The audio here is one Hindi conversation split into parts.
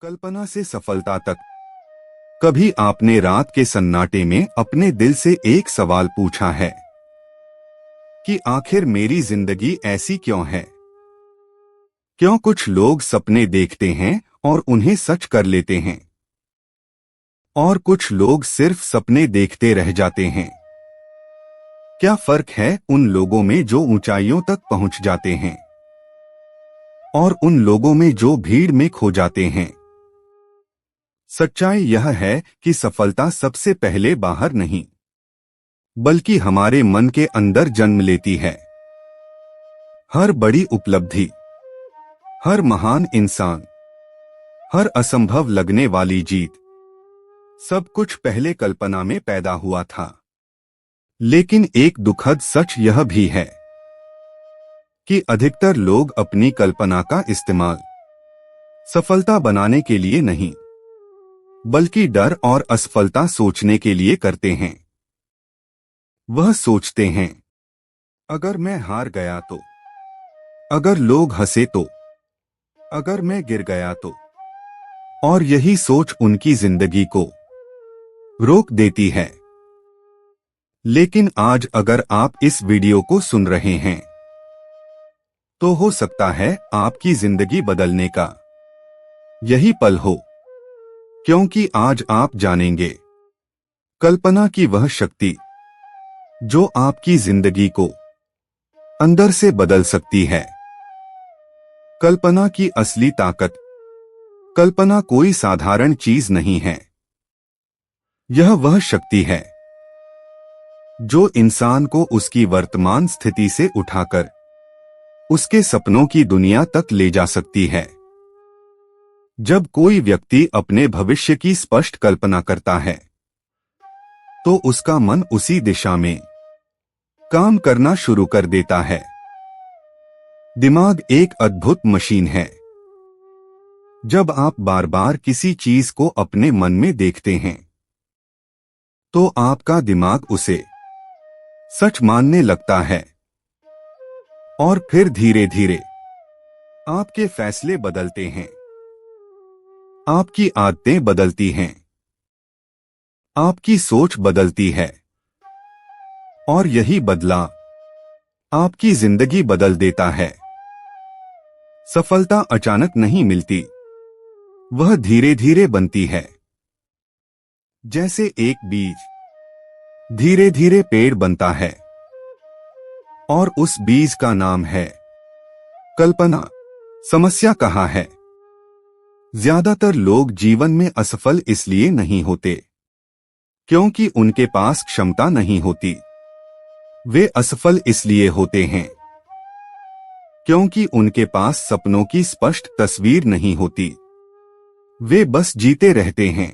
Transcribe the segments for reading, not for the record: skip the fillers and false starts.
कल्पना से सफलता तक। कभी आपने रात के सन्नाटे में अपने दिल से एक सवाल पूछा है कि आखिर मेरी जिंदगी ऐसी क्यों है? क्यों कुछ लोग सपने देखते हैं और उन्हें सच कर लेते हैं, और कुछ लोग सिर्फ सपने देखते रह जाते हैं? क्या फर्क है उन लोगों में जो ऊंचाइयों तक पहुंच जाते हैं और उन लोगों में जो भीड़ में खो जाते हैं? सच्चाई यह है कि सफलता सबसे पहले बाहर नहीं, बल्कि हमारे मन के अंदर जन्म लेती है। हर बड़ी उपलब्धि, हर महान इंसान, हर असंभव लगने वाली जीत, सब कुछ पहले कल्पना में पैदा हुआ था। लेकिन एक दुखद सच यह भी है कि अधिकतर लोग अपनी कल्पना का इस्तेमाल सफलता बनाने के लिए नहीं, बल्कि डर और असफलता सोचने के लिए करते हैं। वह सोचते हैं, अगर मैं हार गया तो, अगर लोग हंसे तो, अगर मैं गिर गया तो। और यही सोच उनकी जिंदगी को रोक देती है। लेकिन आज अगर आप इस वीडियो को सुन रहे हैं, तो हो सकता है आपकी जिंदगी बदलने का यही पल हो, क्योंकि आज आप जानेंगे कल्पना की वह शक्ति जो आपकी जिंदगी को अंदर से बदल सकती है। कल्पना की असली ताकत। कल्पना कोई साधारण चीज नहीं है। यह वह शक्ति है जो इंसान को उसकी वर्तमान स्थिति से उठाकर उसके सपनों की दुनिया तक ले जा सकती है। जब कोई व्यक्ति अपने भविष्य की स्पष्ट कल्पना करता है, तो उसका मन उसी दिशा में काम करना शुरू कर देता है। दिमाग एक अद्भुत मशीन है। जब आप बार बार किसी चीज को अपने मन में देखते हैं, तो आपका दिमाग उसे सच मानने लगता है, और फिर धीरे धीरे आपके फैसले बदलते हैं, आपकी आदतें बदलती हैं, आपकी सोच बदलती है, और यही बदलाव आपकी जिंदगी बदल देता है। सफलता अचानक नहीं मिलती, वह धीरे धीरे बनती है। जैसे एक बीज धीरे धीरे पेड़ बनता है, और उस बीज का नाम है कल्पना। समस्या कहाँ है? ज्यादातर लोग जीवन में असफल इसलिए नहीं होते क्योंकि उनके पास क्षमता नहीं होती। वे असफल इसलिए होते हैं क्योंकि उनके पास सपनों की स्पष्ट तस्वीर नहीं होती। वे बस जीते रहते हैं।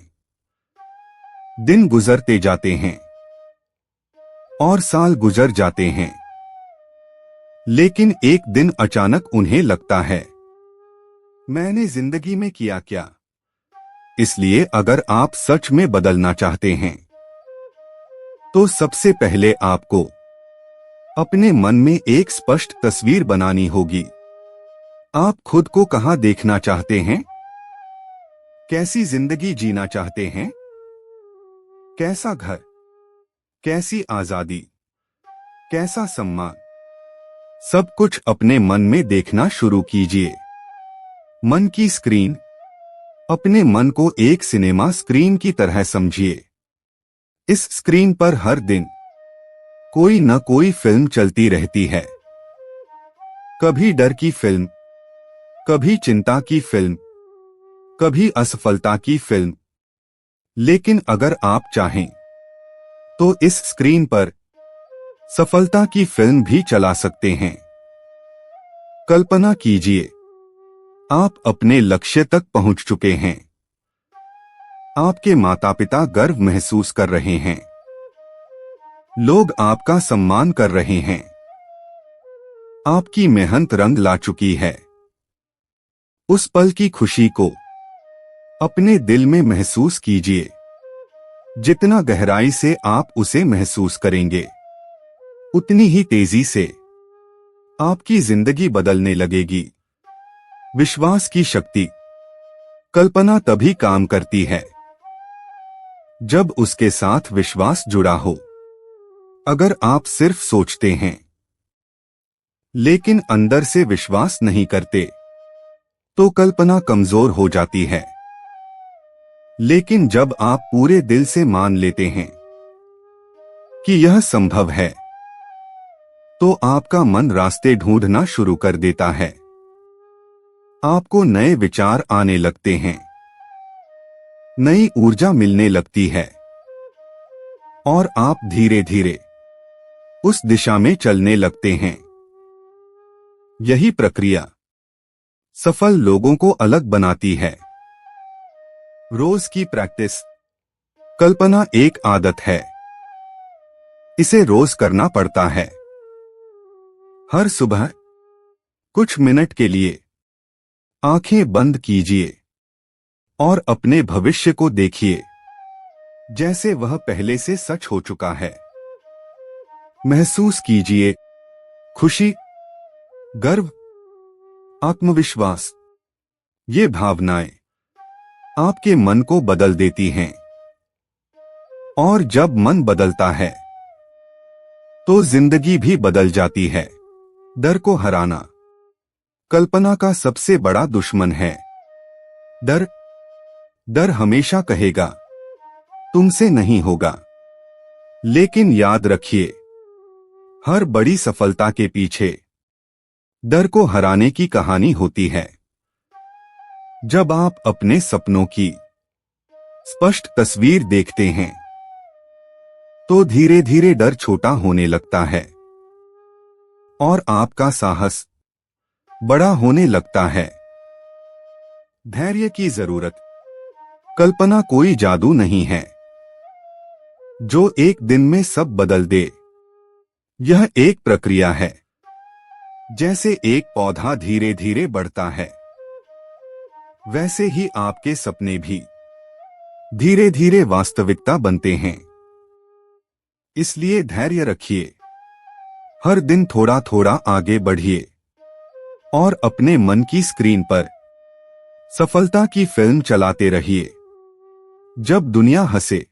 दिन गुजरते जाते हैं और साल गुजर जाते हैं, लेकिन एक दिन अचानक उन्हें लगता है, मैंने जिंदगी में किया क्या? इसलिए अगर आप सच में बदलना चाहते हैं, तो सबसे पहले आपको अपने मन में एक स्पष्ट तस्वीर बनानी होगी। आप खुद को कहां देखना चाहते हैं? कैसी जिंदगी जीना चाहते हैं? कैसा घर, कैसी आजादी, कैसा सम्मान? सब कुछ अपने मन में देखना शुरू कीजिए। मन की स्क्रीन। अपने मन को एक सिनेमा स्क्रीन की तरह समझिए। इस स्क्रीन पर हर दिन कोई न कोई फिल्म चलती रहती है। कभी डर की फिल्म, कभी चिंता की फिल्म, कभी असफलता की फिल्म। लेकिन अगर आप चाहें, तो इस स्क्रीन पर सफलता की फिल्म भी चला सकते हैं। कल्पना कीजिए, आप अपने लक्ष्य तक पहुंच चुके हैं। आपके माता पिता गर्व महसूस कर रहे हैं। लोग आपका सम्मान कर रहे हैं। आपकी मेहनत रंग ला चुकी है। उस पल की खुशी को अपने दिल में महसूस कीजिए। जितना गहराई से आप उसे महसूस करेंगे, उतनी ही तेजी से आपकी जिंदगी बदलने लगेगी। विश्वास की शक्ति। कल्पना तभी काम करती है जब उसके साथ विश्वास जुड़ा हो। अगर आप सिर्फ सोचते हैं लेकिन अंदर से विश्वास नहीं करते तो कल्पना कमजोर हो जाती है। लेकिन जब आप पूरे दिल से मान लेते हैं कि यह संभव है तो आपका मन रास्ते ढूंढना शुरू कर देता है। आपको नए विचार आने लगते हैं, नई ऊर्जा मिलने लगती है और आप धीरे धीरे उस दिशा में चलने लगते हैं। यही प्रक्रिया सफल लोगों को अलग बनाती है। रोज की प्रैक्टिस। कल्पना एक आदत है, इसे रोज करना पड़ता है। हर सुबह कुछ मिनट के लिए आंखें बंद कीजिए और अपने भविष्य को देखिए जैसे वह पहले से सच हो चुका है। महसूस कीजिए खुशी, गर्व, आत्मविश्वास। ये भावनाएं आपके मन को बदल देती हैं और जब मन बदलता है तो जिंदगी भी बदल जाती है। डर को हराना। कल्पना का सबसे बड़ा दुश्मन है डर। डर हमेशा कहेगा तुमसे नहीं होगा। लेकिन याद रखिए, हर बड़ी सफलता के पीछे डर को हराने की कहानी होती है। जब आप अपने सपनों की स्पष्ट तस्वीर देखते हैं तो धीरे धीरे डर छोटा होने लगता है और आपका साहस बड़ा होने लगता है। धैर्य की जरूरत। कल्पना कोई जादू नहीं है जो एक दिन में सब बदल दे। यह एक प्रक्रिया है। जैसे एक पौधा धीरे धीरे बढ़ता है वैसे ही आपके सपने भी धीरे धीरे वास्तविकता बनते हैं। इसलिए धैर्य रखिए, हर दिन थोड़ा थोड़ा आगे बढ़िए और अपने मन की स्क्रीन पर सफलता की फिल्म चलाते रहिए। जब दुनिया हंसे,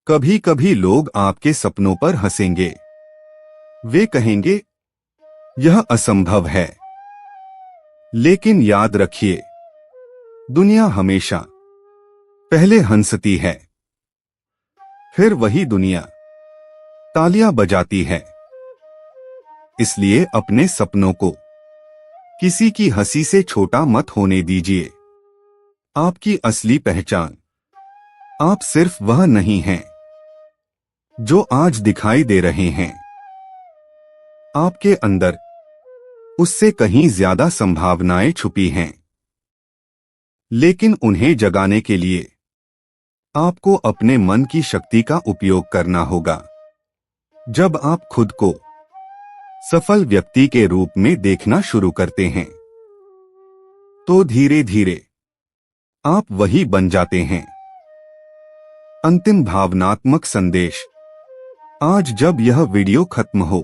कभी कभी लोग आपके सपनों पर हंसेंगे। वे कहेंगे यह असंभव है। लेकिन याद रखिए, दुनिया हमेशा पहले हंसती है, फिर वही दुनिया तालियां बजाती है। इसलिए अपने सपनों को किसी की हंसी से छोटा मत होने दीजिए। आपकी असली पहचान आप सिर्फ वह नहीं हैं जो आज दिखाई दे रहे हैं। आपके अंदर उससे कहीं ज्यादा संभावनाएं छुपी हैं। लेकिन उन्हें जगाने के लिए आपको अपने मन की शक्ति का उपयोग करना होगा। जब आप खुद को सफल व्यक्ति के रूप में देखना शुरू करते हैं तो धीरे धीरे आप वही बन जाते हैं। अंतिम भावनात्मक संदेश। आज जब यह वीडियो खत्म हो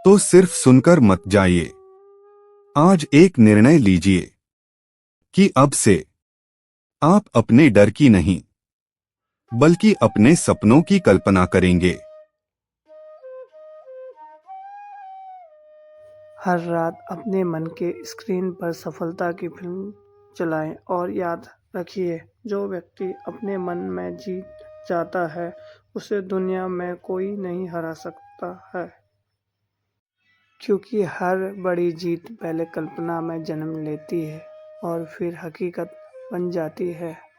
तो सिर्फ सुनकर मत जाइए। आज एक निर्णय लीजिए कि अब से आप अपने डर की नहीं बल्कि अपने सपनों की कल्पना करेंगे। हर रात अपने मन के स्क्रीन पर सफलता की फिल्म चलाएं और याद रखिए, जो व्यक्ति अपने मन में जीत जाता है उसे दुनिया में कोई नहीं हरा सकता है। क्योंकि हर बड़ी जीत पहले कल्पना में जन्म लेती है और फिर हकीकत बन जाती है।